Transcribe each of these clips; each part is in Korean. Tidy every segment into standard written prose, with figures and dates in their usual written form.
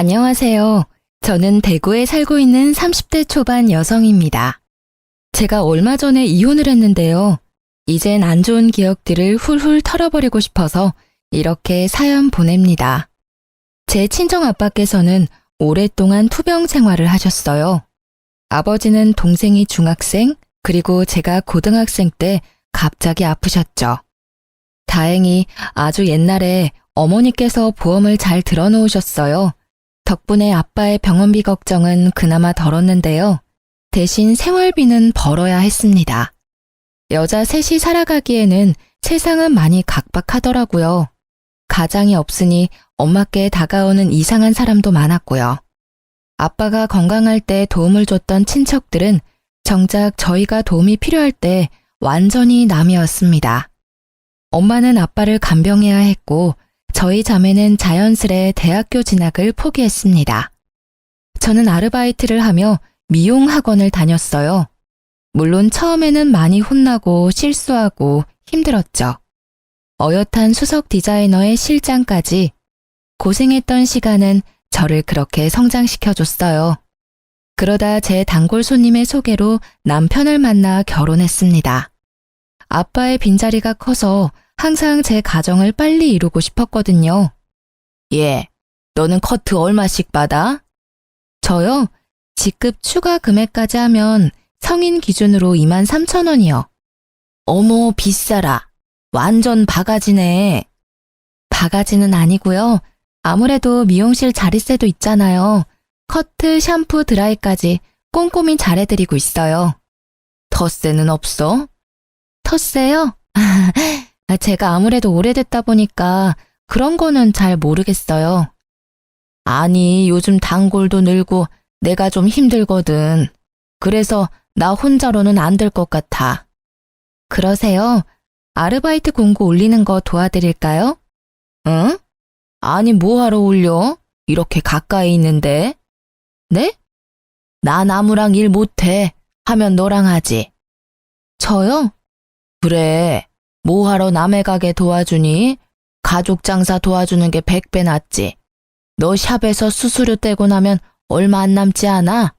안녕하세요. 저는 대구에 살고 있는 30대 초반 여성입니다. 제가 얼마 전에 이혼을 했는데요. 이젠 안 좋은 기억들을 훌훌 털어버리고 싶어서 이렇게 사연 보냅니다. 제 친정 아빠께서는 오랫동안 투병 생활을 하셨어요. 아버지는 동생이 중학생, 그리고 제가 고등학생 때 갑자기 아프셨죠. 다행히 아주 옛날에 어머니께서 보험을 잘 들어놓으셨어요. 덕분에 아빠의 병원비 걱정은 그나마 덜었는데요. 대신 생활비는 벌어야 했습니다. 여자 셋이 살아가기에는 세상은 많이 각박하더라고요. 가장이 없으니 엄마께 다가오는 이상한 사람도 많았고요. 아빠가 건강할 때 도움을 줬던 친척들은 정작 저희가 도움이 필요할 때 완전히 남이었습니다. 엄마는 아빠를 간병해야 했고 저희 자매는 자연스레 대학교 진학을 포기했습니다. 저는 아르바이트를 하며 미용 학원을 다녔어요. 물론 처음에는 많이 혼나고 실수하고 힘들었죠. 어엿한 수석 디자이너의 실장까지 고생했던 시간은 저를 그렇게 성장시켜줬어요. 그러다 제 단골 손님의 소개로 남편을 만나 결혼했습니다. 아빠의 빈자리가 커서 항상 제 가정을 빨리 이루고 싶었거든요. 너는 커트 얼마씩 받아? 저요? 직급 추가 금액까지 하면 성인 기준으로 23,000원이요. 어머, 비싸라. 완전 바가지네. 바가지는 아니고요. 아무래도 미용실 자릿세도 있잖아요. 커트, 샴푸, 드라이까지 꼼꼼히 잘해드리고 있어요. 텃세는 없어? 텃세요? 제가 아무래도 오래됐다 보니까 그런 거는 잘 모르겠어요. 아니, 요즘 단골도 늘고 내가 좀 힘들거든. 그래서 나 혼자로는 안 될 것 같아. 그러세요? 아르바이트 공고 올리는 거 도와드릴까요? 응? 아니, 뭐하러 올려? 이렇게 가까이 있는데. 네? 나 나무랑 일 못해. 하면 너랑 하지. 저요? 그래. 뭐하러 남의 가게 도와주니? 가족 장사 도와주는 게 100배 낫지. 너 샵에서 수수료 떼고 나면 얼마 안 남지 않아?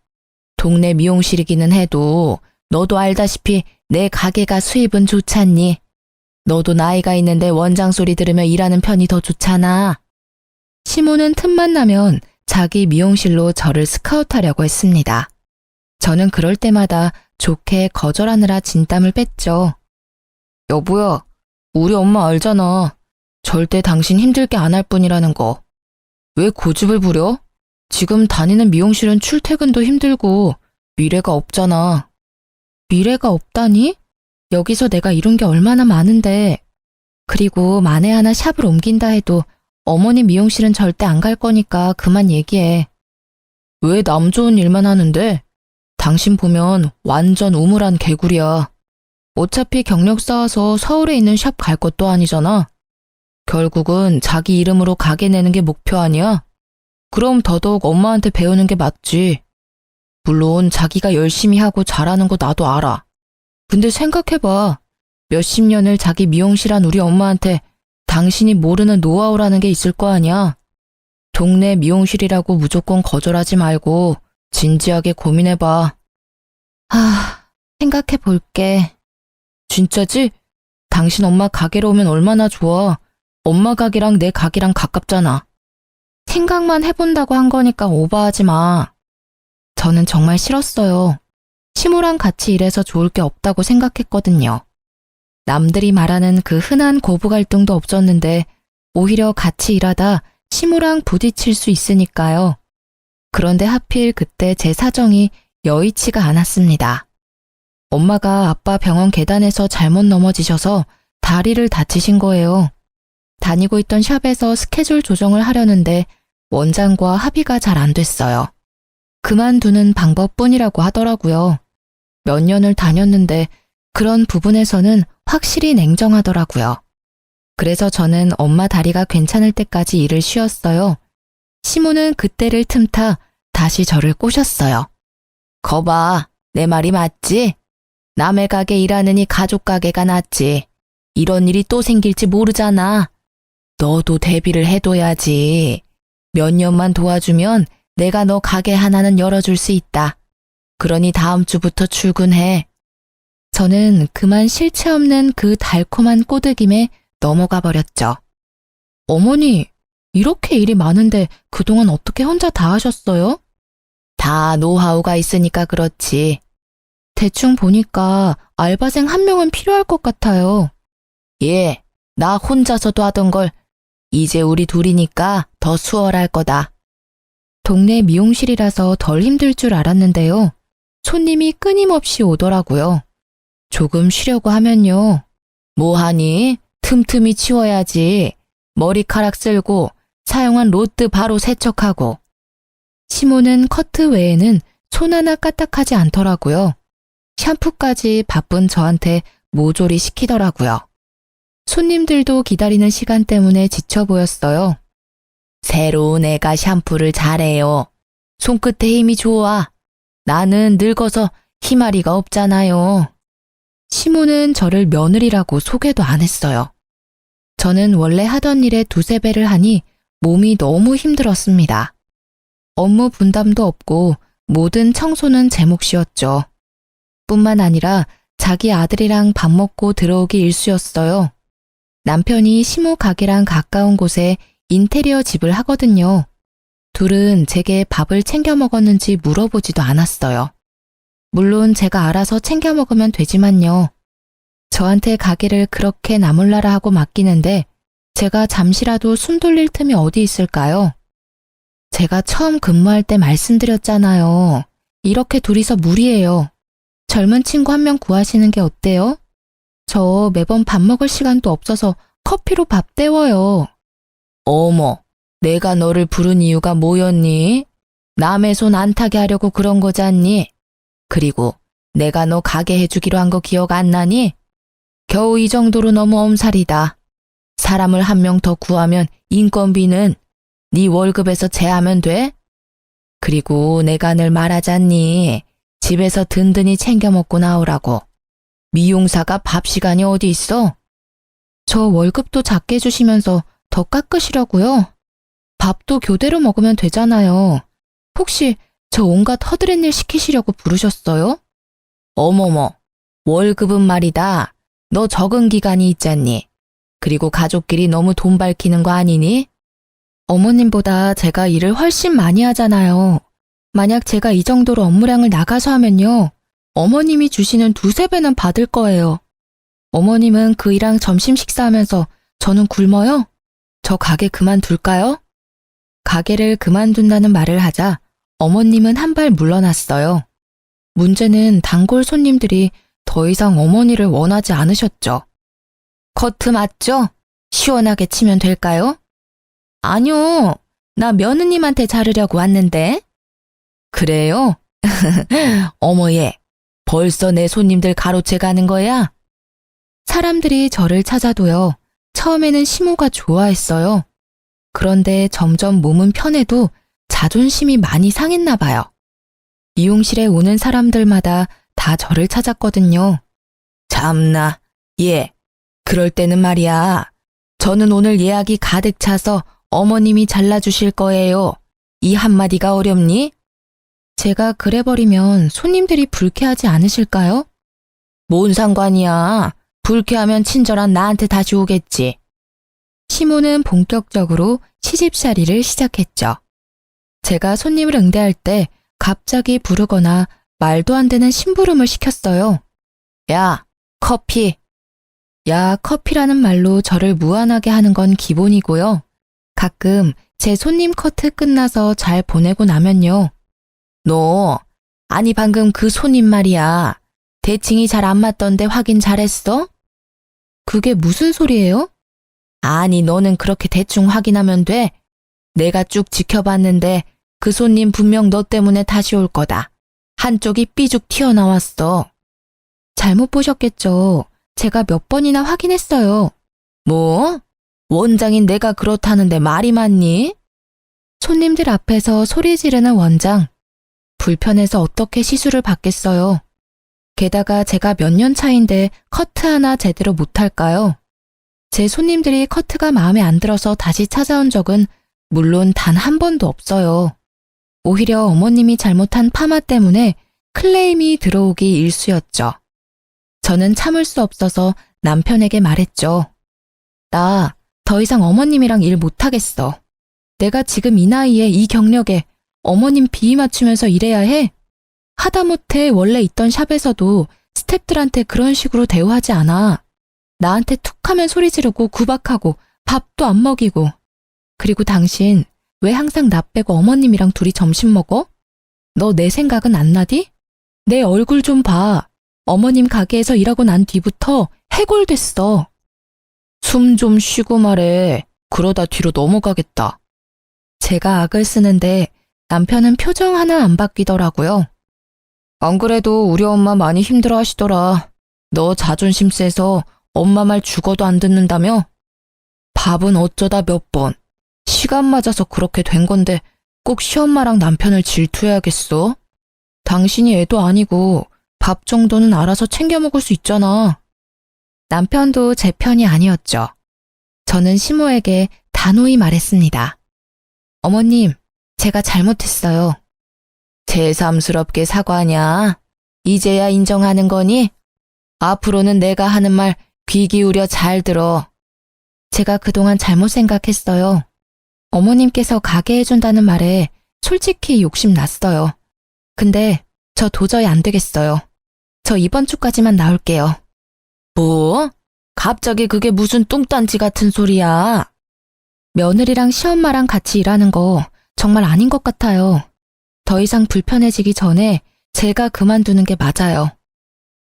동네 미용실이기는 해도 너도 알다시피 내 가게가 수입은 좋잖니. 너도 나이가 있는데 원장 소리 들으며 일하는 편이 더 좋잖아. 시모는 틈만 나면 자기 미용실로 저를 스카우트하려고 했습니다. 저는 그럴 때마다 좋게 거절하느라 진땀을 뺐죠. 여보야, 우리 엄마 알잖아. 절대 당신 힘들게 안 할 뿐이라는 거. 왜 고집을 부려? 지금 다니는 미용실은 출퇴근도 힘들고 미래가 없잖아. 미래가 없다니? 여기서 내가 이룬 게 얼마나 많은데. 그리고 만에 하나 샵을 옮긴다 해도 어머니 미용실은 절대 안 갈 거니까 그만 얘기해. 왜 남 좋은 일만 하는데? 당신 보면 완전 우물한 개구리야. 어차피 경력 쌓아서 서울에 있는 샵 갈 것도 아니잖아. 결국은 자기 이름으로 가게 내는 게 목표 아니야? 그럼 더더욱 엄마한테 배우는 게 맞지. 물론 자기가 열심히 하고 잘하는 거 나도 알아. 근데 생각해봐. 몇십 년을 자기 미용실 한 우리 엄마한테 당신이 모르는 노하우라는 게 있을 거 아니야. 동네 미용실이라고 무조건 거절하지 말고 진지하게 고민해봐. 생각해 볼게. 진짜지? 당신 엄마 가게로 오면 얼마나 좋아. 엄마 가게랑 내 가게랑 가깝잖아. 생각만 해본다고 한 거니까 오버하지 마. 저는 정말 싫었어요. 시모랑 같이 일해서 좋을 게 없다고 생각했거든요. 남들이 말하는 그 흔한 고부 갈등도 없었는데 오히려 같이 일하다 시모랑 부딪힐 수 있으니까요. 그런데 하필 그때 제 사정이 여의치가 않았습니다. 엄마가 아빠 병원 계단에서 잘못 넘어지셔서 다리를 다치신 거예요. 다니고 있던 샵에서 스케줄 조정을 하려는데 원장과 합의가 잘 안 됐어요. 그만두는 방법뿐이라고 하더라고요. 몇 년을 다녔는데 그런 부분에서는 확실히 냉정하더라고요. 그래서 저는 엄마 다리가 괜찮을 때까지 일을 쉬었어요. 시모는 그때를 틈타 다시 저를 꼬셨어요. 거봐, 내 말이 맞지? 남의 가게 일하느니 가족 가게가 낫지. 이런 일이 또 생길지 모르잖아. 너도 대비를 해둬야지. 몇 년만 도와주면 내가 너 가게 하나는 열어줄 수 있다. 그러니 다음 주부터 출근해. 저는 그만 실체 없는 그 달콤한 꼬드김에 넘어가 버렸죠. 어머니, 이렇게 일이 많은데 그동안 어떻게 혼자 다 하셨어요? 다 노하우가 있으니까 그렇지. 대충 보니까 알바생 한 명은 필요할 것 같아요. 예, 나 혼자서도 하던 걸 이제 우리 둘이니까 더 수월할 거다. 동네 미용실이라서 덜 힘들 줄 알았는데요. 손님이 끊임없이 오더라고요. 조금 쉬려고 하면요. 뭐하니? 틈틈이 치워야지. 머리카락 쓸고 사용한 로트 바로 세척하고. 시모는 커트 외에는 손 하나 까딱하지 않더라고요. 샴푸까지 바쁜 저한테 모조리 시키더라고요. 손님들도 기다리는 시간 때문에 지쳐 보였어요. 새로운 애가 샴푸를 잘해요. 손끝에 힘이 좋아. 나는 늙어서 희마리가 없잖아요. 시모는 저를 며느리라고 소개도 안 했어요. 저는 원래 하던 일에 두세 배를 하니 몸이 너무 힘들었습니다. 업무 분담도 없고 모든 청소는 제 몫이었죠. 뿐만 아니라 자기 아들이랑 밥 먹고 들어오기 일쑤였어요. 남편이 시모 가게랑 가까운 곳에 인테리어 집을 하거든요. 둘은 제게 밥을 챙겨 먹었는지 물어보지도 않았어요. 물론 제가 알아서 챙겨 먹으면 되지만요. 저한테 가게를 그렇게 나몰라라 하고 맡기는데 제가 잠시라도 숨 돌릴 틈이 어디 있을까요? 제가 처음 근무할 때 말씀드렸잖아요. 이렇게 둘이서 무리예요. 젊은 친구 한 명 구하시는 게 어때요? 저 매번 밥 먹을 시간도 없어서 커피로 밥 때워요. 어머, 내가 너를 부른 이유가 뭐였니? 남의 손 안 타게 하려고 그런 거잖니? 그리고 내가 너 가게 해주기로 한 거 기억 안 나니? 겨우 이 정도로 너무 엄살이다. 사람을 한 명 더 구하면 인건비는 네 월급에서 제하면 돼? 그리고 내가 늘 말하잖니. 집에서 든든히 챙겨 먹고 나오라고. 미용사가 밥 시간이 어디 있어? 저 월급도 작게 주시면서 더 깎으시려고요? 밥도 교대로 먹으면 되잖아요. 혹시 저 온갖 허드렛 일 시키시려고 부르셨어요? 어머머, 월급은 말이다. 너 적응 기간이 있잖니. 그리고 가족끼리 너무 돈 밝히는 거 아니니? 어머님보다 제가 일을 훨씬 많이 하잖아요. 만약 제가 이 정도로 업무량을 나가서 하면요. 어머님이 주시는 두세 배는 받을 거예요. 어머님은 그 일랑 점심 식사하면서 저는 굶어요? 저 가게 그만둘까요? 가게를 그만둔다는 말을 하자 어머님은 한 발 물러났어요. 문제는 단골 손님들이 더 이상 어머니를 원하지 않으셨죠. 커트 맞죠? 시원하게 치면 될까요? 아니요, 나 며느님한테 자르려고 왔는데. 그래요? 어머 얘, 벌써 내 손님들 가로채 가는 거야? 사람들이 저를 찾아도요. 처음에는 시모가 좋아했어요. 그런데 점점 몸은 편해도 자존심이 많이 상했나 봐요. 미용실에 오는 사람들마다 다 저를 찾았거든요. 참나, 예. 그럴 때는 말이야. 저는 오늘 예약이 가득 차서 어머님이 잘라주실 거예요. 이 한마디가 어렵니? 제가 그래버리면 손님들이 불쾌하지 않으실까요? 뭔 상관이야. 불쾌하면 친절한 나한테 다시 오겠지. 시모는 본격적으로 시집살이를 시작했죠. 제가 손님을 응대할 때 갑자기 부르거나 말도 안 되는 심부름을 시켰어요. 야, 커피. 야, 커피라는 말로 저를 무안하게 하는 건 기본이고요. 가끔 제 손님 커트 끝나서 잘 보내고 나면요. 너, 아니 방금 그 손님 말이야. 대칭이 잘 안 맞던데 확인 잘했어? 그게 무슨 소리예요? 아니 너는 그렇게 대충 확인하면 돼. 내가 쭉 지켜봤는데 그 손님 분명 너 때문에 다시 올 거다. 한쪽이 삐죽 튀어나왔어. 잘못 보셨겠죠. 제가 몇 번이나 확인했어요. 뭐? 원장인 내가 그렇다는데 말이 맞니? 손님들 앞에서 소리 지르는 원장. 불편해서 어떻게 시술을 받겠어요. 게다가 제가 몇 년 차인데 커트 하나 제대로 못할까요? 제 손님들이 커트가 마음에 안 들어서 다시 찾아온 적은 물론 단 한 번도 없어요. 오히려 어머님이 잘못한 파마 때문에 클레임이 들어오기 일쑤였죠. 저는 참을 수 없어서 남편에게 말했죠. 나 더 이상 어머님이랑 일 못하겠어. 내가 지금 이 나이에 이 경력에 어머님 비위 맞추면서 일해야 해? 하다못해 원래 있던 샵에서도 스태프들한테 그런 식으로 대우하지 않아. 나한테 툭하면 소리 지르고 구박하고 밥도 안 먹이고. 그리고 당신 왜 항상 나 빼고 어머님이랑 둘이 점심 먹어? 너 내 생각은 안 나디? 내 얼굴 좀 봐. 어머님 가게에서 일하고 난 뒤부터 해골됐어. 숨 좀 쉬고 말해. 그러다 뒤로 넘어가겠다. 제가 악을 쓰는데 남편은 표정 하나 안 바뀌더라고요. 안 그래도 우리 엄마 많이 힘들어 하시더라. 너 자존심 세서 엄마 말 죽어도 안 듣는다며? 밥은 어쩌다 몇 번. 시간 맞아서 그렇게 된 건데 꼭 시엄마랑 남편을 질투해야겠어? 당신이 애도 아니고 밥 정도는 알아서 챙겨 먹을 수 있잖아. 남편도 제 편이 아니었죠. 저는 시모에게 단호히 말했습니다. 어머님, 제가 잘못했어요. 새삼스럽게 사과하냐? 이제야 인정하는 거니? 앞으로는 내가 하는 말 귀 기울여 잘 들어. 제가 그동안 잘못 생각했어요. 어머님께서 가게 해준다는 말에 솔직히 욕심났어요. 근데 저 도저히 안 되겠어요. 저 이번 주까지만 나올게요. 뭐? 갑자기 그게 무슨 뚱딴지 같은 소리야? 며느리랑 시엄마랑 같이 일하는 거 정말 아닌 것 같아요. 더 이상 불편해지기 전에 제가 그만두는 게 맞아요.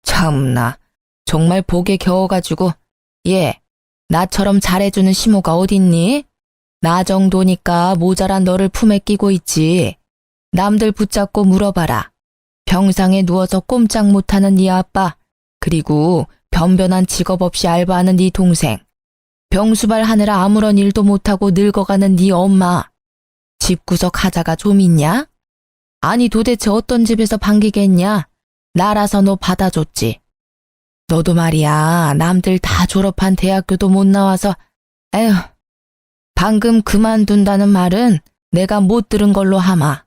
참나, 정말 복에 겨워가지고. 얘, 나처럼 잘해주는 시모가 어딨니? 나 정도니까 모자란 너를 품에 끼고 있지. 남들 붙잡고 물어봐라. 병상에 누워서 꼼짝 못하는 네 아빠, 그리고 변변한 직업 없이 알바하는 네 동생, 병수발 하느라 아무런 일도 못하고 늙어가는 네 엄마. 집구석 하자가 좀 있냐? 아니 도대체 어떤 집에서 반기겠냐? 나라서 너 받아줬지. 너도 말이야, 남들 다 졸업한 대학교도 못 나와서. 에휴, 방금 그만둔다는 말은 내가 못 들은 걸로 하마.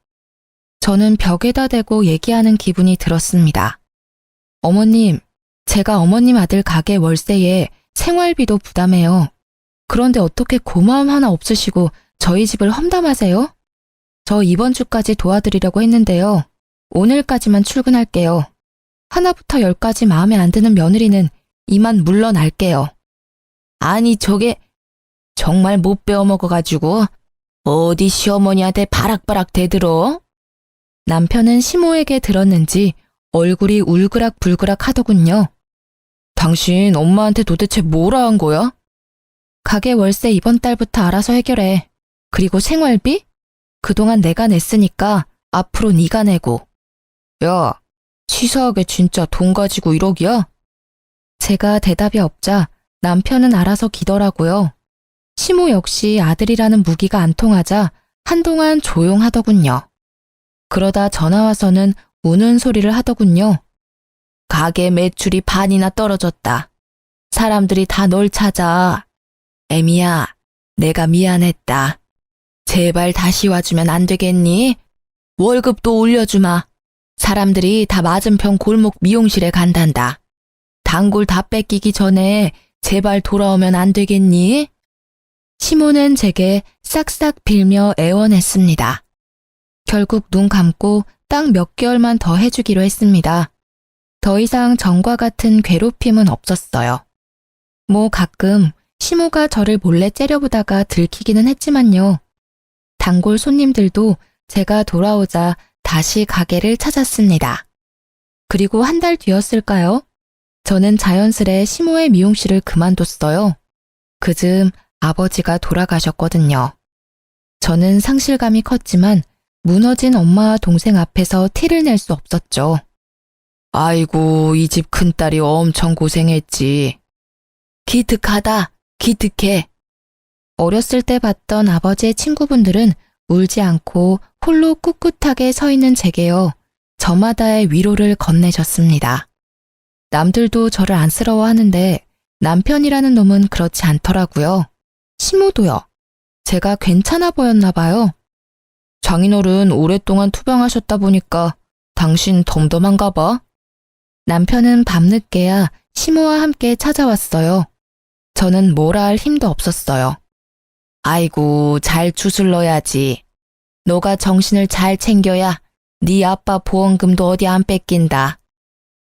저는 벽에다 대고 얘기하는 기분이 들었습니다. 어머님, 제가 어머님 아들 가게 월세에 생활비도 부담해요. 그런데 어떻게 고마움 하나 없으시고 저희 집을 험담하세요? 저 이번 주까지 도와드리려고 했는데요. 오늘까지만 출근할게요. 하나부터 10까지 마음에 안 드는 며느리는 이만 물러날게요. 아니 저게 정말 못 배워먹어가지고 어디 시어머니한테 바락바락 대들어? 남편은 시모에게 들었는지 얼굴이 울그락불그락 하더군요. 당신 엄마한테 도대체 뭐라 한 거야? 가게 월세 이번 달부터 알아서 해결해. 그리고 생활비? 그동안 내가 냈으니까 앞으로 네가 내고. 야, 치사하게 진짜 돈 가지고 1억이야? 제가 대답이 없자 남편은 알아서 기더라고요. 시모 역시 아들이라는 무기가 안 통하자 한동안 조용하더군요. 그러다 전화와서는 우는 소리를 하더군요. 가게 매출이 반이나 떨어졌다. 사람들이 다 널 찾아. 애미야, 내가 미안했다. 제발 다시 와주면 안 되겠니? 월급도 올려주마. 사람들이 다 맞은편 골목 미용실에 간단다. 단골 다 뺏기기 전에 제발 돌아오면 안 되겠니? 시모는 제게 싹싹 빌며 애원했습니다. 결국 눈 감고 딱 몇 개월만 더 해주기로 했습니다. 더 이상 전과 같은 괴롭힘은 없었어요. 뭐 가끔 시모가 저를 몰래 째려보다가 들키기는 했지만요. 단골 손님들도 제가 돌아오자 다시 가게를 찾았습니다. 그리고 한 달 뒤였을까요? 저는 자연스레 시모의 미용실을 그만뒀어요. 그즈음 아버지가 돌아가셨거든요. 저는 상실감이 컸지만 무너진 엄마와 동생 앞에서 티를 낼 수 없었죠. 아이고, 이 집 큰딸이 엄청 고생했지. 기특하다, 기특해. 어렸을 때 봤던 아버지의 친구분들은 울지 않고 홀로 꿋꿋하게 서 있는 제게요. 저마다의 위로를 건네셨습니다. 남들도 저를 안쓰러워하는데 남편이라는 놈은 그렇지 않더라고요. 시모도요. 제가 괜찮아 보였나 봐요. 장인어른 오랫동안 투병하셨다 보니까 당신 덤덤한가 봐. 남편은 밤늦게야 시모와 함께 찾아왔어요. 저는 뭐라 할 힘도 없었어요. 아이고, 잘 추슬러야지. 너가 정신을 잘 챙겨야 네 아빠 보험금도 어디 안 뺏긴다.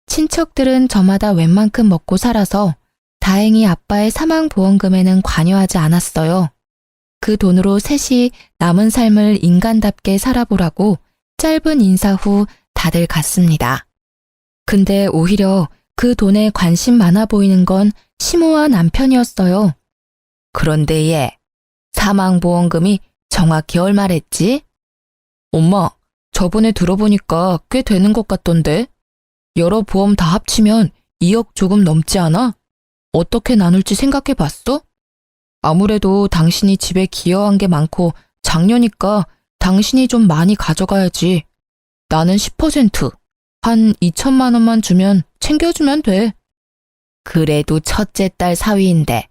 친척들은 저마다 웬만큼 먹고 살아서 다행히 아빠의 사망보험금에는 관여하지 않았어요. 그 돈으로 셋이 남은 삶을 인간답게 살아보라고 짧은 인사 후 다들 갔습니다. 근데 오히려 그 돈에 관심 많아 보이는 건 시모와 남편이었어요. 그런데 얘, 사망보험금이 정확히 얼마랬지? 엄마, 저번에 들어보니까 꽤 되는 것 같던데? 여러 보험 다 합치면 2억 조금 넘지 않아? 어떻게 나눌지 생각해 봤어? 아무래도 당신이 집에 기여한 게 많고 장녀니까 당신이 좀 많이 가져가야지. 나는 10%, 한 2천만 원만 주면 챙겨주면 돼. 그래도 첫째 딸 사위인데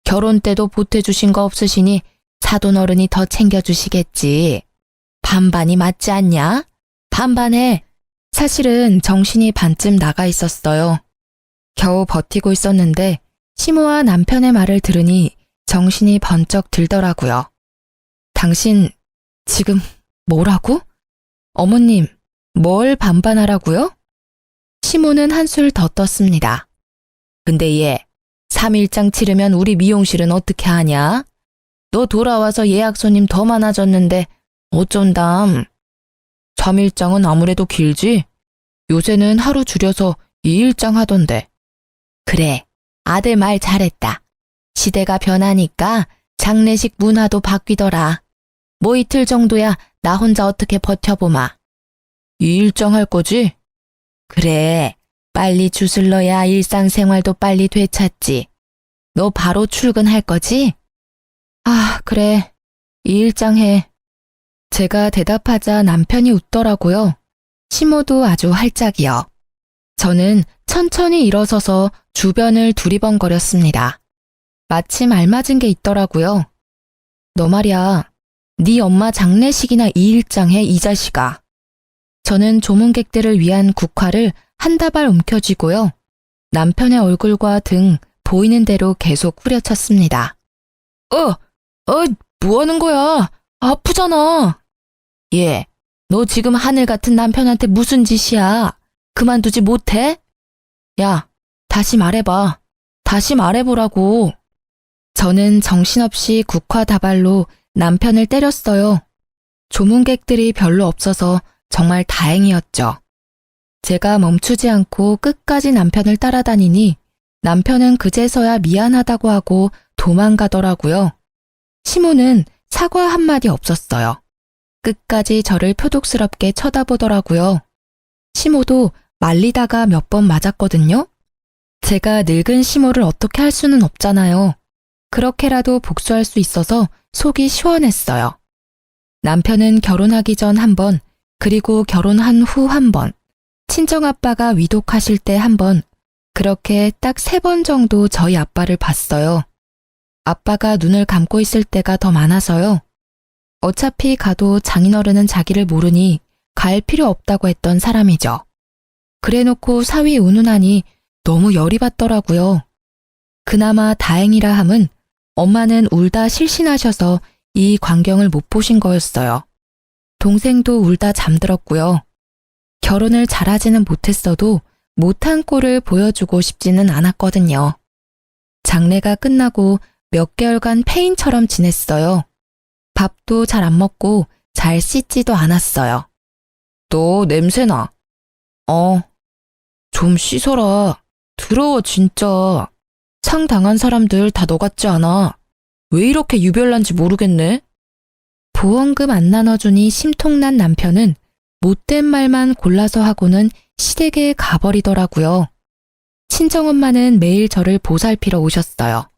결혼 때도 보태주신 거 없으시니 사돈어른이 더 챙겨주시겠지. 반반이 맞지 않냐? 반반해. 사실은 정신이 반쯤 나가 있었어요. 겨우 버티고 있었는데 시모와 남편의 말을 들으니 정신이 번쩍 들더라고요. 당신 지금 뭐라고? 어머님, 뭘 반반하라고요? 시모는 한술 더 떴습니다. 근데 얘, 3일장 치르면 우리 미용실은 어떻게 하냐? 너 돌아와서 예약 손님 더 많아졌는데 어쩐담? 3일장은 아무래도 길지? 요새는 하루 줄여서 2일장 하던데. 그래, 아들 말 잘했다. 시대가 변하니까 장례식 문화도 바뀌더라. 뭐 이틀 정도야 나 혼자 어떻게 버텨보마. 2일장 할 거지? 그래, 빨리 주술러야 일상생활도 빨리 되찾지. 너 바로 출근할 거지? 아, 그래. 2일장 해. 제가 대답하자 남편이 웃더라고요. 시모도 아주 활짝이요. 저는 천천히 일어서서 주변을 두리번거렸습니다. 마침 알맞은 게 있더라고요. 너 말이야, 네 엄마 장례식이나 2일장 해, 이 자식아. 저는 조문객들을 위한 국화를 한 다발 움켜쥐고요. 남편의 얼굴과 등 보이는 대로 계속 후려쳤습니다. 뭐 하는 거야? 아프잖아. 얘, 너 지금 하늘 같은 남편한테 무슨 짓이야? 그만두지 못해? 야, 다시 말해봐. 다시 말해보라고. 저는 정신없이 국화 다발로 남편을 때렸어요. 조문객들이 별로 없어서 정말 다행이었죠. 제가 멈추지 않고 끝까지 남편을 따라다니니 남편은 그제서야 미안하다고 하고 도망가더라고요. 시모는 사과 한마디 없었어요. 끝까지 저를 표독스럽게 쳐다보더라고요. 시모도 말리다가 몇 번 맞았거든요. 제가 늙은 시모를 어떻게 할 수는 없잖아요. 그렇게라도 복수할 수 있어서 속이 시원했어요. 남편은 결혼하기 전 한 번, 그리고 결혼한 후 한 번, 친정아빠가 위독하실 때 한 번, 그렇게 딱 3번 정도 저희 아빠를 봤어요. 아빠가 눈을 감고 있을 때가 더 많아서요. 어차피 가도 장인어른은 자기를 모르니 갈 필요 없다고 했던 사람이죠. 그래놓고 사위 운운하니 너무 열이 받더라고요. 그나마 다행이라 함은 엄마는 울다 실신하셔서 이 광경을 못 보신 거였어요. 동생도 울다 잠들었고요. 결혼을 잘하지는 못했어도 못한 꼴을 보여주고 싶지는 않았거든요. 장례가 끝나고 몇 개월간 폐인처럼 지냈어요. 밥도 잘 안 먹고 잘 씻지도 않았어요. 너 냄새나. 좀 씻어라. 더러워 진짜. 상 당한 사람들 다 너 같지 않아. 왜 이렇게 유별난지 모르겠네. 보험금 안 나눠주니 심통난 남편은 못된 말만 골라서 하고는 시댁에 가버리더라고요. 친정엄마는 매일 저를 보살피러 오셨어요.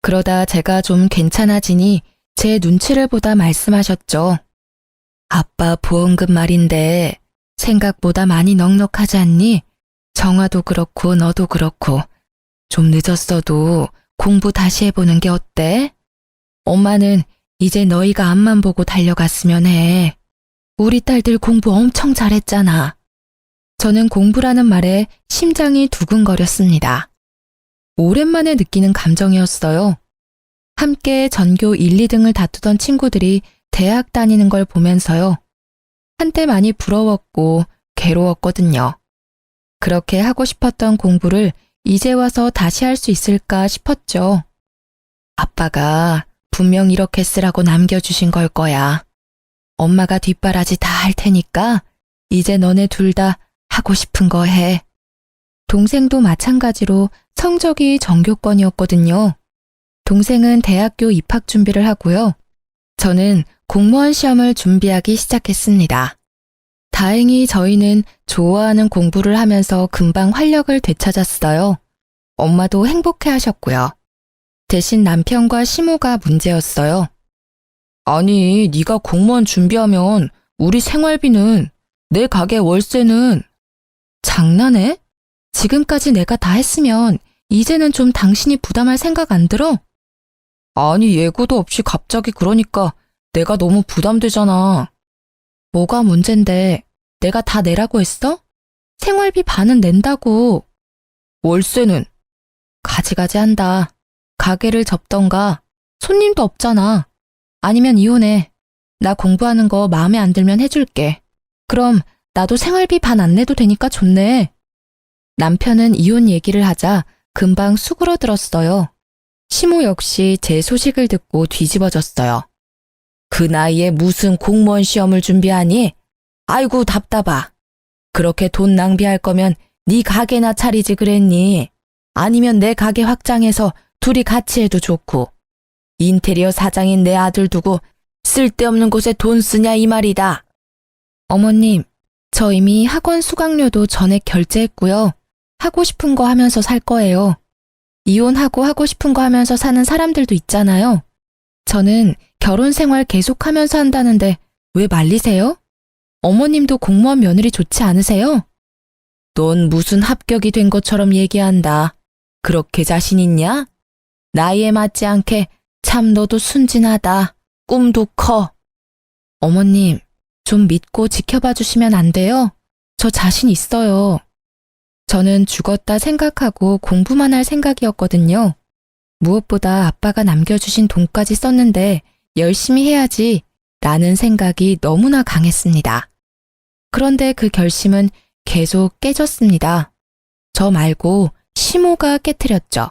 그러다 제가 좀 괜찮아지니 제 눈치를 보다 말씀하셨죠. 아빠 보험금 말인데 생각보다 많이 넉넉하지 않니? 정화도 그렇고 너도 그렇고 좀 늦었어도 공부 다시 해보는 게 어때? 엄마는 이제 너희가 앞만 보고 달려갔으면 해. 우리 딸들 공부 엄청 잘했잖아. 저는 공부라는 말에 심장이 두근거렸습니다. 오랜만에 느끼는 감정이었어요. 함께 전교 1, 2등을 다투던 친구들이 대학 다니는 걸 보면서요. 한때 많이 부러웠고 괴로웠거든요. 그렇게 하고 싶었던 공부를 이제 와서 다시 할 수 있을까 싶었죠. 아빠가 분명 이렇게 쓰라고 남겨주신 걸 거야. 엄마가 뒷바라지 다 할 테니까 이제 너네 둘 다 하고 싶은 거 해. 동생도 마찬가지로 성적이 전교권이었거든요. 동생은 대학교 입학 준비를 하고요. 저는 공무원 시험을 준비하기 시작했습니다. 다행히 저희는 좋아하는 공부를 하면서 금방 활력을 되찾았어요. 엄마도 행복해 하셨고요. 대신 남편과 시모가 문제였어요. 아니, 네가 공무원 준비하면 우리 생활비는, 내 가게 월세는. 장난해? 지금까지 내가 다 했으면 이제는 좀 당신이 부담할 생각 안 들어? 아니, 예고도 없이 갑자기 그러니까 내가 너무 부담되잖아. 뭐가 문젠데? 내가 다 내라고 했어? 생활비 반은 낸다고. 월세는? 가지가지 한다. 가게를 접던가. 손님도 없잖아. 아니면 이혼해. 나 공부하는 거 마음에 안 들면 해줄게. 그럼 나도 생활비 반 안 내도 되니까 좋네. 남편은 이혼 얘기를 하자 금방 수그러들었어요. 시모 역시 제 소식을 듣고 뒤집어졌어요. 그 나이에 무슨 공무원 시험을 준비하니? 아이고 답답하. 그렇게 돈 낭비할 거면 네 가게나 차리지 그랬니? 아니면 내 가게 확장해서 둘이 같이 해도 좋고. 인테리어 사장인 내 아들 두고 쓸데없는 곳에 돈 쓰냐 이 말이다. 어머님, 저 이미 학원 수강료도 전액 결제했고요. 하고 싶은 거 하면서 살 거예요. 이혼하고 하고 싶은 거 하면서 사는 사람들도 있잖아요. 저는 결혼 생활 계속하면서 한다는데 왜 말리세요? 어머님도 공무원 며느리 좋지 않으세요? 넌 무슨 합격이 된 것처럼 얘기한다. 그렇게 자신 있냐? 나이에 맞지 않게 참 너도 순진하다. 꿈도 커. 어머님, 좀 믿고 지켜봐 주시면 안 돼요? 저 자신 있어요. 저는 죽었다 생각하고 공부만 할 생각이었거든요. 무엇보다 아빠가 남겨주신 돈까지 썼는데 열심히 해야지 라는 생각이 너무나 강했습니다. 그런데 그 결심은 계속 깨졌습니다. 저 말고 시모가 깨트렸죠.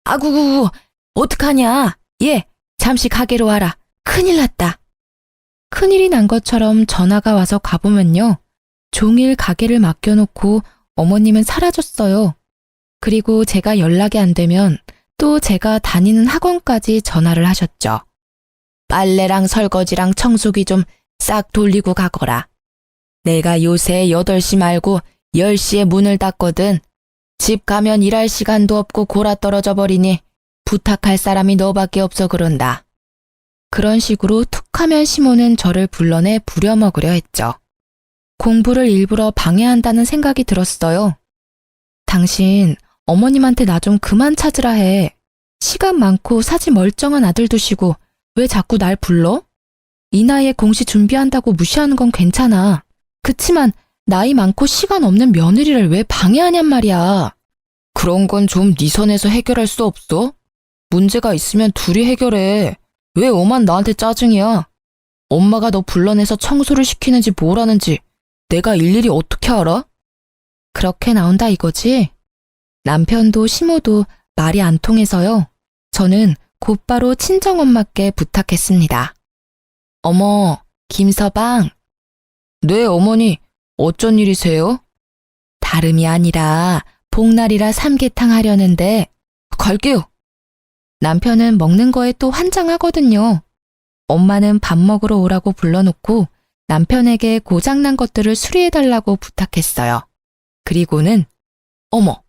아구구구, 어떡하냐? 얘, 잠시 가게로 와라. 큰일 났다. 큰일이 난 것처럼 전화가 와서 가보면요. 종일 가게를 맡겨놓고 어머님은 사라졌어요. 그리고 제가 연락이 안 되면 또 제가 다니는 학원까지 전화를 하셨죠. 빨래랑 설거지랑 청소기 좀 싹 돌리고 가거라. 내가 요새 8시 말고 10시에 문을 닫거든. 집 가면 일할 시간도 없고 골아 떨어져 버리니 부탁할 사람이 너밖에 없어 그런다. 그런 식으로 툭하면 시모는 저를 불러내 부려먹으려 했죠. 공부를 일부러 방해한다는 생각이 들었어요. 당신 어머님한테 나 좀 그만 찾으라 해. 시간 많고 사지 멀쩡한 아들 두시고 왜 자꾸 날 불러? 이 나이에 공시 준비한다고 무시하는 건 괜찮아. 그치만 나이 많고 시간 없는 며느리를 왜 방해하냔 말이야. 그런 건 좀 네 선에서 해결할 수 없어? 문제가 있으면 둘이 해결해. 왜 오만 나한테 짜증이야? 엄마가 너 불러내서 청소를 시키는지 뭘 하는지 내가 일일이 어떻게 알아? 그렇게 나온다 이거지? 남편도 시모도 말이 안 통해서요. 저는 곧바로 친정엄마께 부탁했습니다. 어머, 김서방. 네, 어머니. 어쩐 일이세요? 다름이 아니라 복날이라 삼계탕 하려는데 갈게요. 남편은 먹는 거에 또 환장하거든요. 엄마는 밥 먹으러 오라고 불러놓고 남편에게 고장난 것들을 수리해달라고 부탁했어요. 그리고는 어머,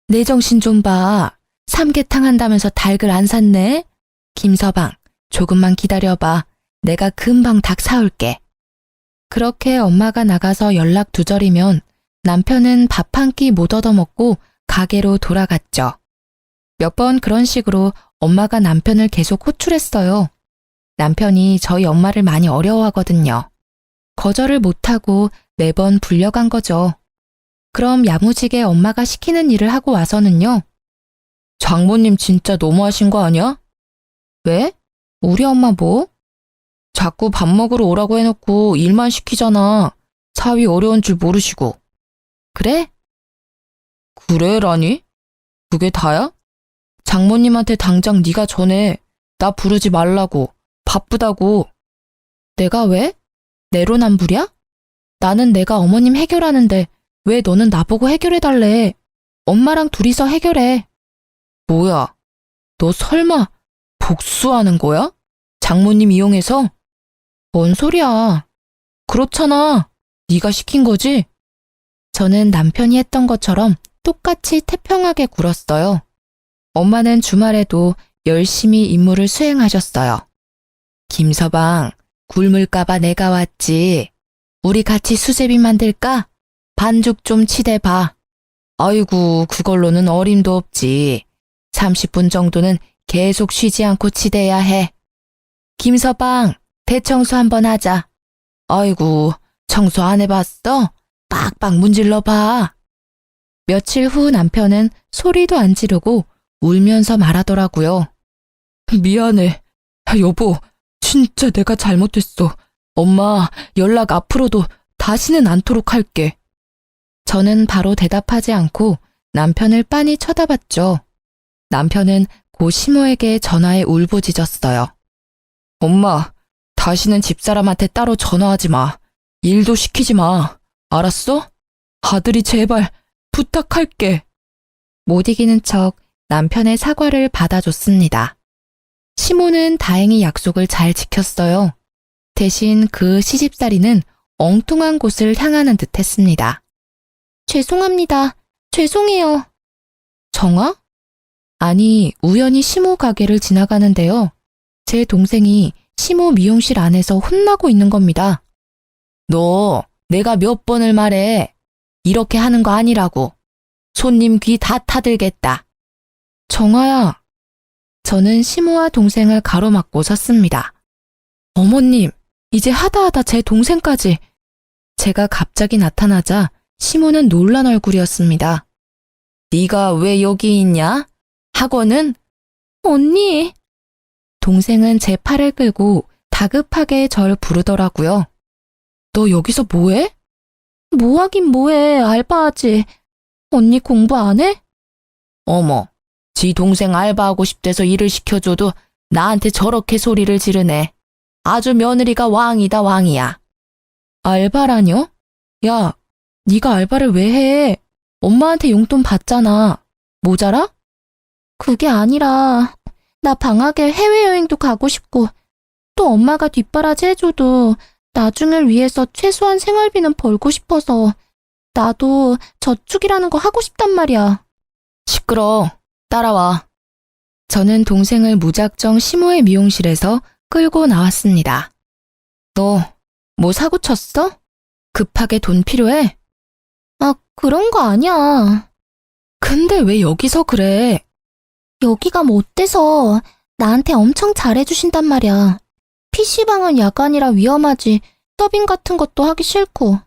내 정신 좀 봐. 삼계탕 한다면서 닭을 안 샀네? 김서방, 조금만 기다려봐. 내가 금방 닭 사올게. 그렇게 엄마가 나가서 연락 두절이면 남편은 밥 한 끼 못 얻어먹고 가게로 돌아갔죠. 몇 번 그런 식으로 엄마가 남편을 계속 호출했어요. 남편이 저희 엄마를 많이 어려워하거든요. 거절을 못하고 매번 불려간 거죠. 그럼 야무지게 엄마가 시키는 일을 하고 와서는요. 장모님 진짜 너무하신 거 아니야? 왜? 우리 엄마 뭐? 자꾸 밥 먹으러 오라고 해놓고 일만 시키잖아. 사위 어려운 줄 모르시고. 그래? 그래라니? 그게 다야? 장모님한테 당장 네가 전해. 나 부르지 말라고. 바쁘다고. 내가 왜? 내로남불이야? 나는 내가 어머님 해결하는데 왜 너는 나보고 해결해달래? 엄마랑 둘이서 해결해. 뭐야? 너 설마 복수하는 거야? 장모님 이용해서? 뭔 소리야? 그렇잖아. 네가 시킨 거지? 저는 남편이 했던 것처럼 똑같이 태평하게 굴었어요. 엄마는 주말에도 열심히 임무를 수행하셨어요. 김서방, 굶을까봐 내가 왔지. 우리 같이 수제비 만들까? 반죽 좀 치대봐. 아이고, 그걸로는 어림도 없지. 30분 정도는 계속 쉬지 않고 치대야 해. 김서방, 대청소 한번 하자. 아이고, 청소 안 해봤어? 빡빡 문질러 봐. 며칠 후 남편은 소리도 안 지르고 울면서 말하더라고요. 미안해. 여보, 진짜 내가 잘못했어. 엄마, 연락 앞으로도 다시는 않도록 할게. 저는 바로 대답하지 않고 남편을 빤히 쳐다봤죠. 남편은 고 시모에게 전화해 울부짖었어요. 엄마, 다시는 집사람한테 따로 전화하지 마. 일도 시키지 마. 알았어? 아들이 제발 부탁할게. 못 이기는 척 남편의 사과를 받아줬습니다. 시모는 다행히 약속을 잘 지켰어요. 대신 그 시집살이는 엉뚱한 곳을 향하는 듯 했습니다. 죄송합니다. 죄송해요. 정아? 아니, 우연히 시모 가게를 지나가는데요. 제 동생이 시모 미용실 안에서 혼나고 있는 겁니다. 너, 내가 몇 번을 말해. 이렇게 하는 거 아니라고. 손님 귀 다 타들겠다. 정아야. 저는 시모와 동생을 가로막고 섰습니다. 어머님, 이제 하다하다 제 동생까지. 제가 갑자기 나타나자 시모는 놀란 얼굴이었습니다. 네가 왜 여기 있냐? 학원은? 언니. 동생은 제 팔을 끌고 다급하게 절 부르더라고요. 너 여기서 뭐해? 뭐하긴 뭐해, 알바하지. 언니 공부 안 해? 어머, 지 동생 알바하고 싶대서 일을 시켜줘도 나한테 저렇게 소리를 지르네. 아주 며느리가 왕이다, 왕이야. 알바라뇨? 야, 네가 알바를 왜 해? 엄마한테 용돈 받잖아. 모자라? 그게 아니라 나 방학에 해외여행도 가고 싶고 또 엄마가 뒷바라지 해줘도 나중을 위해서 최소한 생활비는 벌고 싶어서 나도 저축이라는 거 하고 싶단 말이야. 시끄러. 따라와. 저는 동생을 무작정 시모의 미용실에서 끌고 나왔습니다. 너 뭐 사고 쳤어? 급하게 돈 필요해? 아, 그런 거 아니야. 근데 왜 여기서 그래? 여기가 뭐 어때서 나한테 엄청 잘해주신단 말이야. PC방은 야간이라 위험하지 서빙 같은 것도 하기 싫고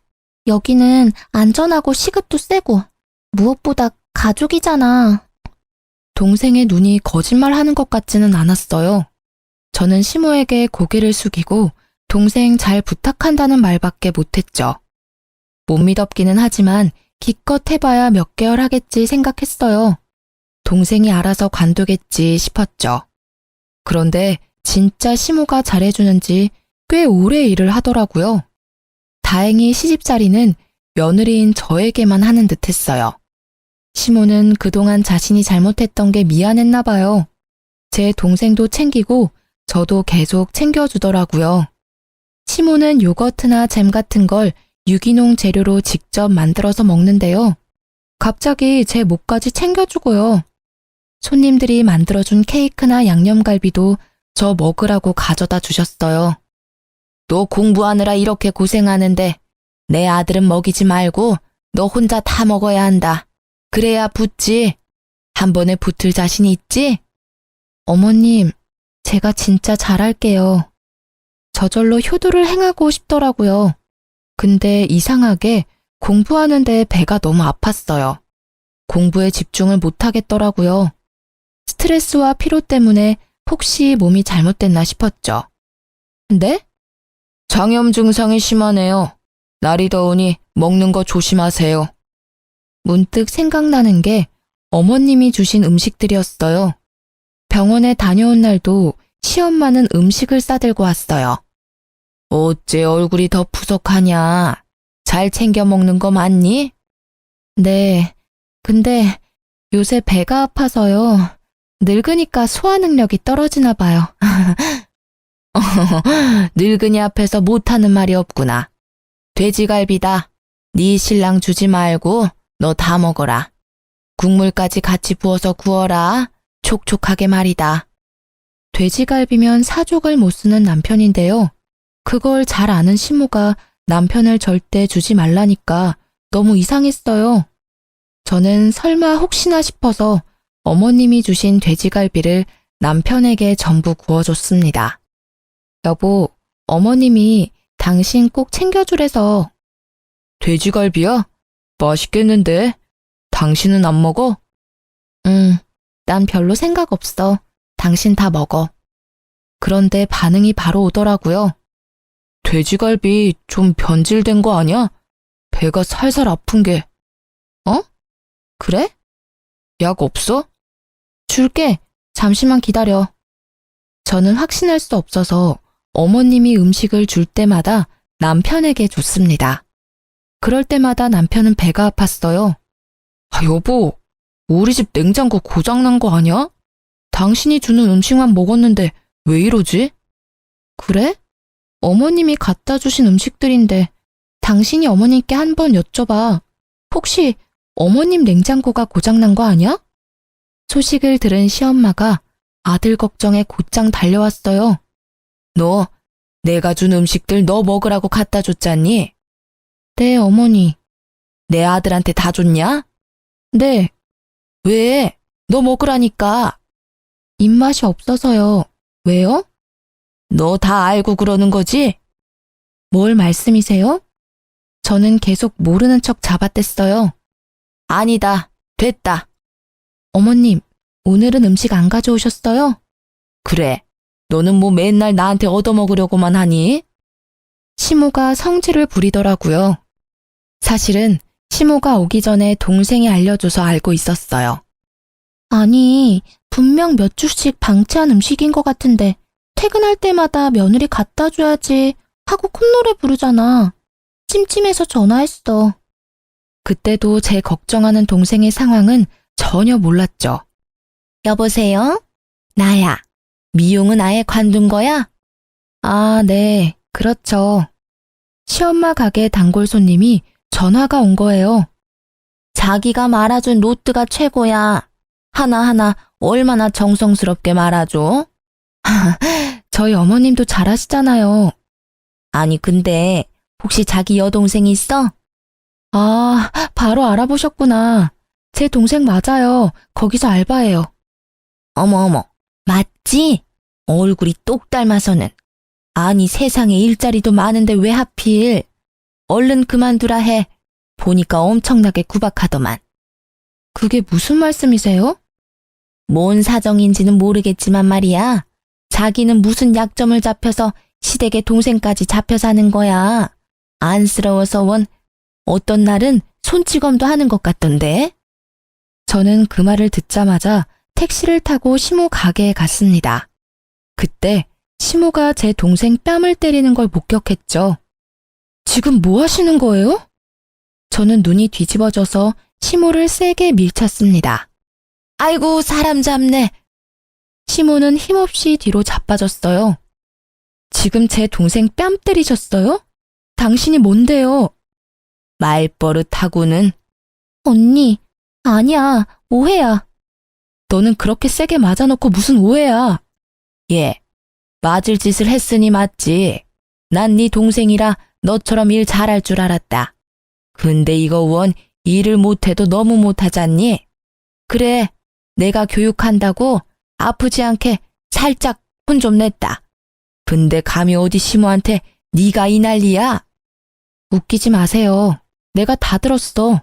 여기는 안전하고 시급도 세고 무엇보다 가족이잖아. 동생의 눈이 거짓말하는 것 같지는 않았어요. 저는 시모에게 고개를 숙이고 동생 잘 부탁한다는 말밖에 못했죠. 못 믿었기는 하지만 기껏 해봐야 몇 개월 하겠지 생각했어요. 동생이 알아서 관두겠지 싶었죠. 그런데 진짜 시모가 잘해주는지 꽤 오래 일을 하더라고요. 다행히 시집살이는 며느리인 저에게만 하는 듯 했어요. 시모는 그동안 자신이 잘못했던 게 미안했나 봐요. 제 동생도 챙기고 저도 계속 챙겨주더라고요. 시모는 요거트나 잼 같은 걸 유기농 재료로 직접 만들어서 먹는데요. 갑자기 제 목까지 챙겨주고요. 손님들이 만들어준 케이크나 양념갈비도 저 먹으라고 가져다 주셨어요. 너 공부하느라 이렇게 고생하는데 내 아들은 먹이지 말고 너 혼자 다 먹어야 한다. 그래야 붙지. 한 번에 붙을 자신 있지? 어머님, 제가 진짜 잘할게요. 저절로 효도를 행하고 싶더라고요. 근데 이상하게 공부하는데 배가 너무 아팠어요. 공부에 집중을 못하겠더라고요. 스트레스와 피로 때문에 혹시 몸이 잘못됐나 싶었죠. 네? 장염 증상이 심하네요. 날이 더우니 먹는 거 조심하세요. 문득 생각나는 게 어머님이 주신 음식들이었어요. 병원에 다녀온 날도 시엄마는 음식을 싸들고 왔어요. 어째 얼굴이 더 푸석하냐? 잘 챙겨 먹는 거 맞니? 네, 근데 요새 배가 아파서요. 늙으니까 소화 능력이 떨어지나 봐요. 늙은이 앞에서 못하는 말이 없구나. 돼지갈비다. 네 신랑 주지 말고 너 다 먹어라. 국물까지 같이 부어서 구워라. 촉촉하게 말이다. 돼지갈비면 사족을 못 쓰는 남편인데요. 그걸 잘 아는 시모가 남편을 절대 주지 말라니까 너무 이상했어요. 저는 설마 혹시나 싶어서 어머님이 주신 돼지갈비를 남편에게 전부 구워줬습니다. 여보, 어머님이 당신 꼭 챙겨주래서. 돼지갈비야? 맛있겠는데? 당신은 안 먹어? 난 별로 생각 없어. 당신 다 먹어. 그런데 반응이 바로 오더라고요. 돼지갈비 좀 변질된 거 아니야? 배가 살살 아픈 게. 어? 그래? 약 없어? 줄게. 잠시만 기다려. 저는 확신할 수 없어서 어머님이 음식을 줄 때마다 남편에게 줬습니다. 그럴 때마다 남편은 배가 아팠어요. 아, 여보, 우리 집 냉장고 고장난 거 아니야? 당신이 주는 음식만 먹었는데 왜 이러지? 그래? 어머님이 갖다 주신 음식들인데 당신이 어머님께 한번 여쭤봐. 혹시 어머님 냉장고가 고장난 거 아니야? 소식을 들은 시엄마가 아들 걱정에 곧장 달려왔어요. 너 내가 준 음식들 너 먹으라고 갖다 줬잖니? 네, 어머니. 내 아들한테 다 줬냐? 네. 왜? 너 먹으라니까. 입맛이 없어서요. 왜요? 너 다 알고 그러는 거지? 뭘 말씀이세요? 저는 계속 모르는 척 잡아댔어요. 아니다. 됐다. 어머님, 오늘은 음식 안 가져오셨어요? 그래. 너는 뭐 맨날 나한테 얻어먹으려고만 하니? 시모가 성질을 부리더라고요. 사실은 시모가 오기 전에 동생이 알려줘서 알고 있었어요. 아니, 분명 몇 주씩 방치한 음식인 것 같은데 퇴근할 때마다 며느리 갖다 줘야지 하고 콧노래 부르잖아. 찜찜해서 전화했어. 그때도 제 걱정하는 동생의 상황은 전혀 몰랐죠. 여보세요? 나야. 미용은 아예 관둔 거야? 아, 네, 그렇죠. 시엄마 가게 단골 손님이 전화가 온 거예요. 자기가 말아준 로트가 최고야. 하나하나 얼마나 정성스럽게 말아줘? 저희 어머님도 잘하시잖아요. 아니, 근데 혹시 자기 여동생 있어? 아, 바로 알아보셨구나. 제 동생 맞아요. 거기서 알바해요. 어머, 맞지? 얼굴이 똑 닮아서는. 아니, 세상에 일자리도 많은데 왜 하필? 얼른 그만두라 해. 보니까 엄청나게 구박하더만. 그게 무슨 말씀이세요? 뭔 사정인지는 모르겠지만 말이야. 자기는 무슨 약점을 잡혀서 시댁의 동생까지 잡혀 사는 거야. 안쓰러워서 원 어떤 날은 손찌검도 하는 것 같던데. 저는 그 말을 듣자마자 택시를 타고 시모 가게에 갔습니다. 그때 시모가 제 동생 뺨을 때리는 걸 목격했죠. 지금 뭐 하시는 거예요? 저는 눈이 뒤집어져서 시모를 세게 밀쳤습니다. 아이고, 사람 잡네. 시모는 힘없이 뒤로 자빠졌어요. 지금 제 동생 뺨 때리셨어요? 당신이 뭔데요? 말버릇하고는. 언니, 아니야, 오해야. 너는 그렇게 세게 맞아놓고 무슨 오해야? 예, 맞을 짓을 했으니 맞지. 난 네 동생이라 너처럼 일 잘할 줄 알았다. 근데 이거 원 일을 못해도 너무 못하잖니? 그래, 내가 교육한다고 아프지 않게 살짝 혼 좀 냈다. 근데 감히 어디 시모한테 네가 이 난리야? 웃기지 마세요. 내가 다 들었어.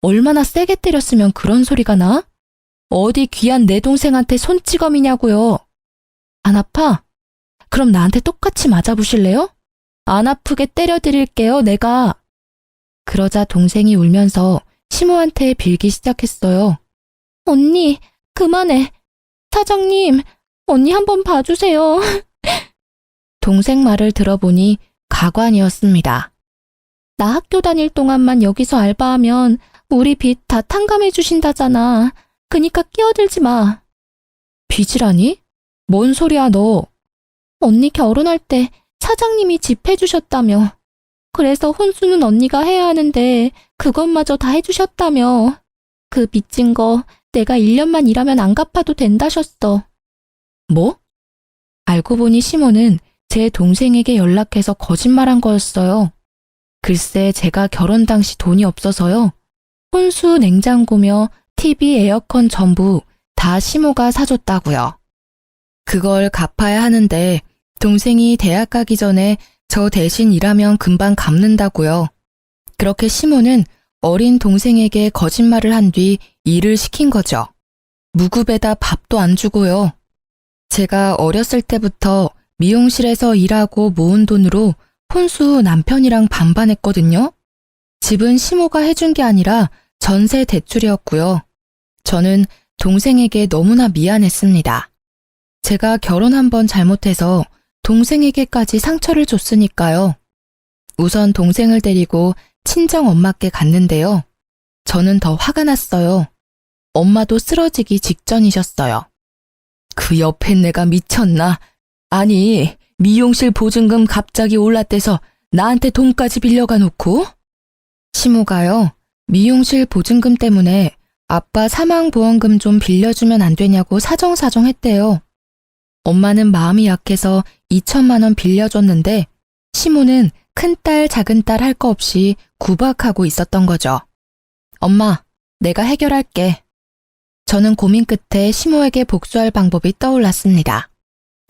얼마나 세게 때렸으면 그런 소리가 나? 어디 귀한 내 동생한테 손찌검이냐고요. 안 아파? 그럼 나한테 똑같이 맞아보실래요? 안 아프게 때려드릴게요, 내가. 그러자 동생이 울면서 시모한테 빌기 시작했어요. 언니, 그만해. 사장님, 언니 한번 봐주세요. 동생 말을 들어보니 가관이었습니다. 나 학교 다닐 동안만 여기서 알바하면 우리 빚 다 탕감해 주신다잖아. 그니까 끼어들지 마. 빚이라니? 뭔 소리야 너? 언니 결혼할 때 사장님이 집 해주셨다며. 그래서 혼수는 언니가 해야 하는데 그것마저 다 해주셨다며. 그 빚진 거 내가 1년만 일하면 안 갚아도 된다셨어. 뭐? 알고 보니 시모는 제 동생에게 연락해서 거짓말한 거였어요. 글쎄 제가 결혼 당시 돈이 없어서요. 혼수, 냉장고며 TV, 에어컨 전부 다 시모가 사줬다고요. 그걸 갚아야 하는데 동생이 대학 가기 전에 저 대신 일하면 금방 갚는다고요. 그렇게 시모는 어린 동생에게 거짓말을 한 뒤 일을 시킨 거죠. 무급에다 밥도 안 주고요. 제가 어렸을 때부터 미용실에서 일하고 모은 돈으로 혼수 남편이랑 반반했거든요. 집은 시모가 해준 게 아니라 전세 대출이었고요. 저는 동생에게 너무나 미안했습니다. 제가 결혼 한 번 잘못해서 동생에게까지 상처를 줬으니까요. 우선 동생을 데리고 친정 엄마께 갔는데요. 저는 더 화가 났어요. 엄마도 쓰러지기 직전이셨어요. 그 옆에 내가 미쳤나? 아니, 미용실 보증금 갑자기 올랐대서 나한테 돈까지 빌려가 놓고? 시모가요, 미용실 보증금 때문에 아빠 사망보험금 좀 빌려주면 안 되냐고 사정사정 했대요. 엄마는 마음이 약해서 2천만 원 빌려줬는데 시모는 큰딸 작은딸 할 거 없이 구박하고 있었던 거죠. 엄마, 내가 해결할게. 저는 고민 끝에 시모에게 복수할 방법이 떠올랐습니다.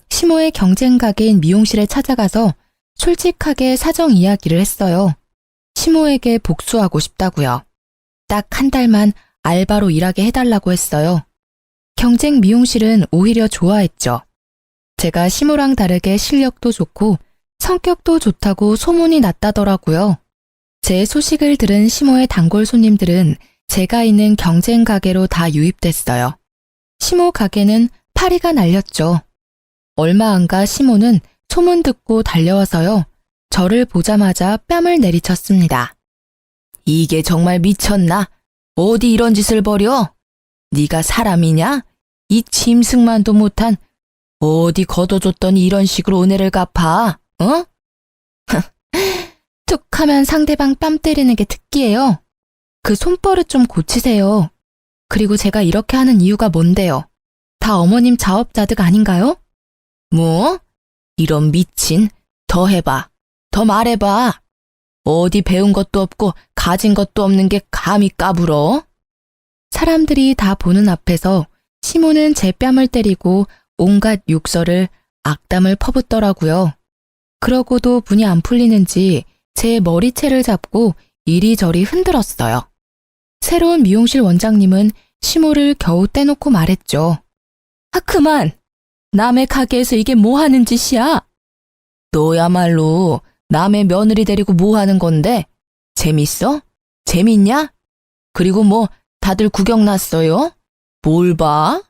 시모의 경쟁 가게인 미용실에 찾아가서 솔직하게 사정 이야기를 했어요. 시모에게 복수하고 싶다고요. 딱 한 달만 알바로 일하게 해달라고 했어요. 경쟁 미용실은 오히려 좋아했죠. 제가 시모랑 다르게 실력도 좋고 성격도 좋다고 소문이 났다더라고요. 제 소식을 들은 시모의 단골 손님들은 제가 있는 경쟁 가게로 다 유입됐어요. 시모 가게는 파리가 날렸죠. 얼마 안 가 시모는 소문 듣고 달려와서요. 저를 보자마자 뺨을 내리쳤습니다. 이게 정말 미쳤나? 어디 이런 짓을 벌여? 네가 사람이냐? 이 짐승만도 못한 어디 걷어줬더니 이런 식으로 은혜를 갚아? 어? 툭 하면 상대방 뺨 때리는 게 특기예요. 그 손버릇 좀 고치세요. 그리고 제가 이렇게 하는 이유가 뭔데요? 다 어머님 자업자득 아닌가요? 뭐? 이런 미친, 더 해봐. 더 말해봐. 어디 배운 것도 없고 가진 것도 없는 게 감히 까불어? 사람들이 다 보는 앞에서 시모는 제 뺨을 때리고 온갖 욕설을 악담을 퍼붓더라고요. 그러고도 분이 안 풀리는지 제 머리채를 잡고 이리저리 흔들었어요. 새로운 미용실 원장님은 시모를 겨우 떼놓고 말했죠. 아, 그만! 남의 가게에서 이게 뭐 하는 짓이야? 너야말로 남의 며느리 데리고 뭐 하는 건데? 재밌어? 재밌냐? 그리고 뭐 다들 구경 났어요? 뭘 봐?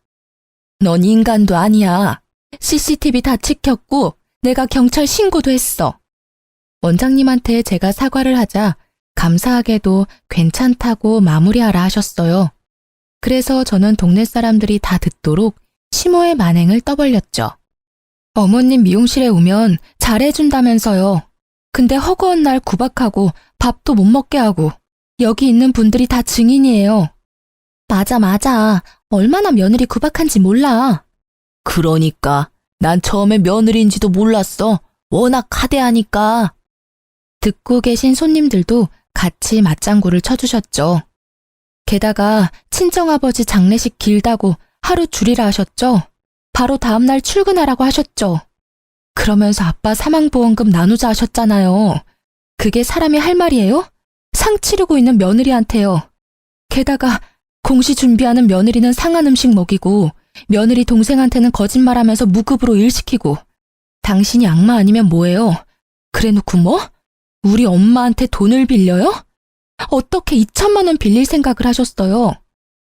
넌 인간도 아니야. CCTV 다 찍혔고 내가 경찰 신고도 했어. 원장님한테 제가 사과를 하자 감사하게도 괜찮다고 마무리하라 하셨어요. 그래서 저는 동네 사람들이 다 듣도록 시모의 만행을 떠벌렸죠. 어머님 미용실에 오면 잘해준다면서요. 근데 허구한 날 구박하고 밥도 못 먹게 하고 여기 있는 분들이 다 증인이에요. 맞아. 얼마나 며느리 구박한지 몰라. 그러니까 난 처음에 며느리인지도 몰랐어. 워낙 하대하니까. 듣고 계신 손님들도 같이 맞장구를 쳐주셨죠. 게다가 친정아버지 장례식 길다고 하루 줄이라 하셨죠. 바로 다음날 출근하라고 하셨죠. 그러면서 아빠 사망보험금 나누자 하셨잖아요. 그게 사람이 할 말이에요? 상 치르고 있는 며느리한테요. 게다가 공시 준비하는 며느리는 상한 음식 먹이고 며느리 동생한테는 거짓말하면서 무급으로 일 시키고 당신이 악마 아니면 뭐예요? 그래놓고 뭐? 우리 엄마한테 돈을 빌려요? 어떻게 2천만 원 빌릴 생각을 하셨어요?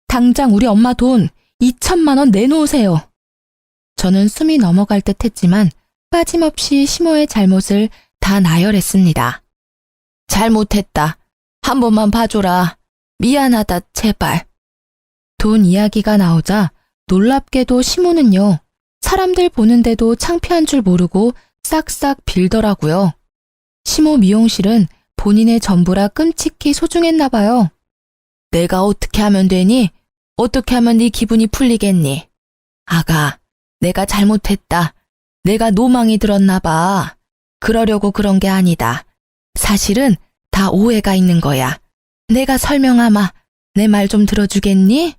당장 우리 엄마 돈 2천만 원 내놓으세요. 저는 숨이 넘어갈 듯 했지만 빠짐없이 시모의 잘못을 다 나열했습니다. 잘못했다. 한 번만 봐줘라. 미안하다, 제발. 돈 이야기가 나오자 놀랍게도 시모는요, 사람들 보는데도 창피한 줄 모르고 싹싹 빌더라고요. 시모 미용실은 본인의 전부라 끔찍히 소중했나 봐요. 내가 어떻게 하면 되니? 어떻게 하면 네 기분이 풀리겠니? 아가, 내가 잘못했다. 내가 노망이 들었나 봐. 그러려고 그런 게 아니다. 사실은 다 오해가 있는 거야. 내가 설명하마. 내 말 좀 들어주겠니?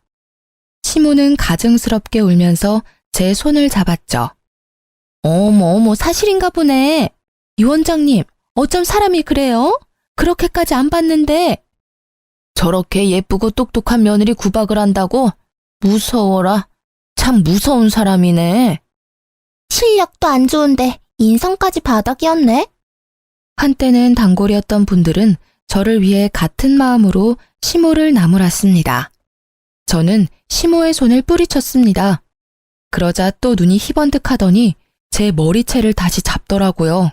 시모는 가증스럽게 울면서 제 손을 잡았죠. 어머, 사실인가 보네. 이 원장님, 어쩜 사람이 그래요? 그렇게까지 안 봤는데. 저렇게 예쁘고 똑똑한 며느리 구박을 한다고? 무서워라. 참 무서운 사람이네. 실력도 안 좋은데 인성까지 바닥이었네. 한때는 단골이었던 분들은 저를 위해 같은 마음으로 시모를 나무랐습니다. 저는 시모의 손을 뿌리쳤습니다. 그러자 또 눈이 희번득하더니 제 머리채를 다시 잡더라고요.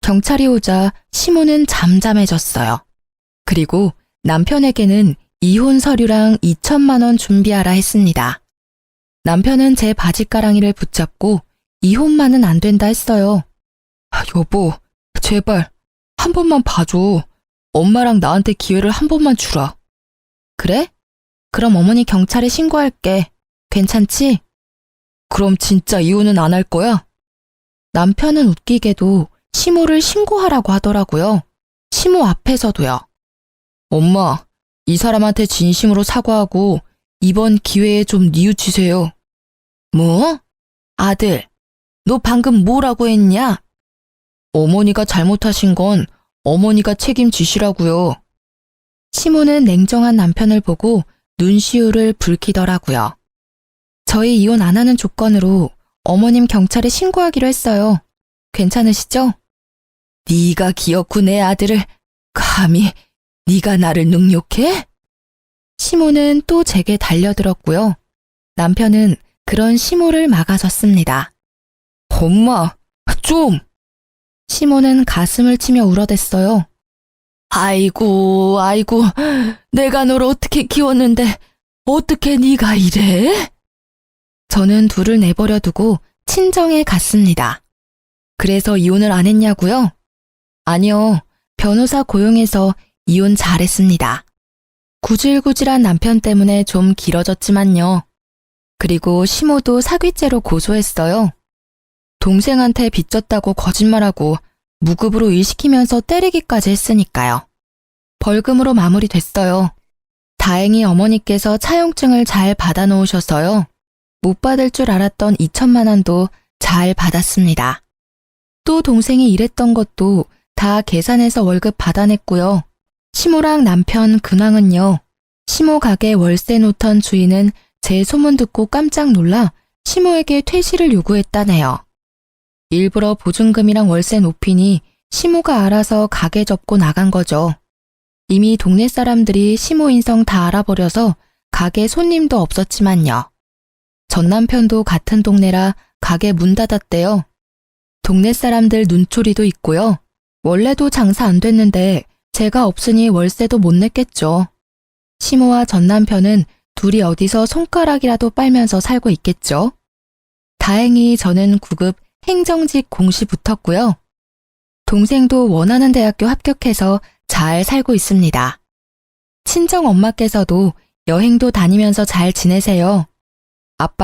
경찰이 오자 시모는 잠잠해졌어요. 그리고 남편에게는 이혼 서류랑 2천만 원 준비하라 했습니다. 남편은 제 바지가랑이를 붙잡고 이혼만은 안 된다 했어요. 여보, 제발 한 번만 봐줘. 엄마랑 나한테 기회를 한 번만 주라. 그래? 그럼 어머니 경찰에 신고할게. 괜찮지? 그럼 진짜 이혼은 안 할 거야? 남편은 웃기게도 시모를 신고하라고 하더라고요. 시모 앞에서도요. 엄마, 이 사람한테 진심으로 사과하고 이번 기회에 좀 뉘우치세요. 뭐? 아들, 너 방금 뭐라고 했냐? 어머니가 잘못하신 건 어머니가 책임지시라고요. 시모는 냉정한 남편을 보고 눈시울을 붉히더라고요. 저희 이혼 안 하는 조건으로 어머님 경찰에 신고하기로 했어요. 괜찮으시죠? 네가 기어코 내 아들을 감히 네가 나를 능욕해? 시모는 또 제게 달려들었고요. 남편은 그런 시모를 막아섰습니다. 엄마, 좀! 시모는 가슴을 치며 울어댔어요. 아이고, 내가 널 어떻게 키웠는데 어떻게 네가 이래? 저는 둘을 내버려 두고 친정에 갔습니다. 그래서 이혼을 안 했냐고요? 아니요, 변호사 고용해서 이혼 잘했습니다. 구질구질한 남편 때문에 좀 길어졌지만요. 그리고 시모도 사귀죄로 고소했어요. 동생한테 빚졌다고 거짓말하고 무급으로 일 시키면서 때리기까지 했으니까요. 벌금으로 마무리됐어요. 다행히 어머니께서 차용증을 잘 받아놓으셔서요. 못 받을 줄 알았던 2천만 원도 잘 받았습니다. 또 동생이 일했던 것도 다 계산해서 월급 받아냈고요. 시모랑 남편 근황은요. 시모 가게 월세 놓던 주인은 제 소문 듣고 깜짝 놀라 시모에게 퇴실을 요구했다네요. 일부러 보증금이랑 월세 높이니 시모가 알아서 가게 접고 나간 거죠. 이미 동네 사람들이 시모 인성 다 알아버려서 가게 손님도 없었지만요. 전 남편도 같은 동네라 가게 문 닫았대요. 동네 사람들 눈초리도 있고요. 원래도 장사 안 됐는데 제가 없으니 월세도 못 냈겠죠. 시모와 전 남편은 둘이 어디서 손가락이라도 빨면서 살고 있겠죠. 다행히 저는 9급 행정직 공시 붙었고요. 동생도 원하는 대학교 합격해서 잘 살고 있습니다. 친정 엄마께서도 여행도 다니면서 잘 지내세요. 아빠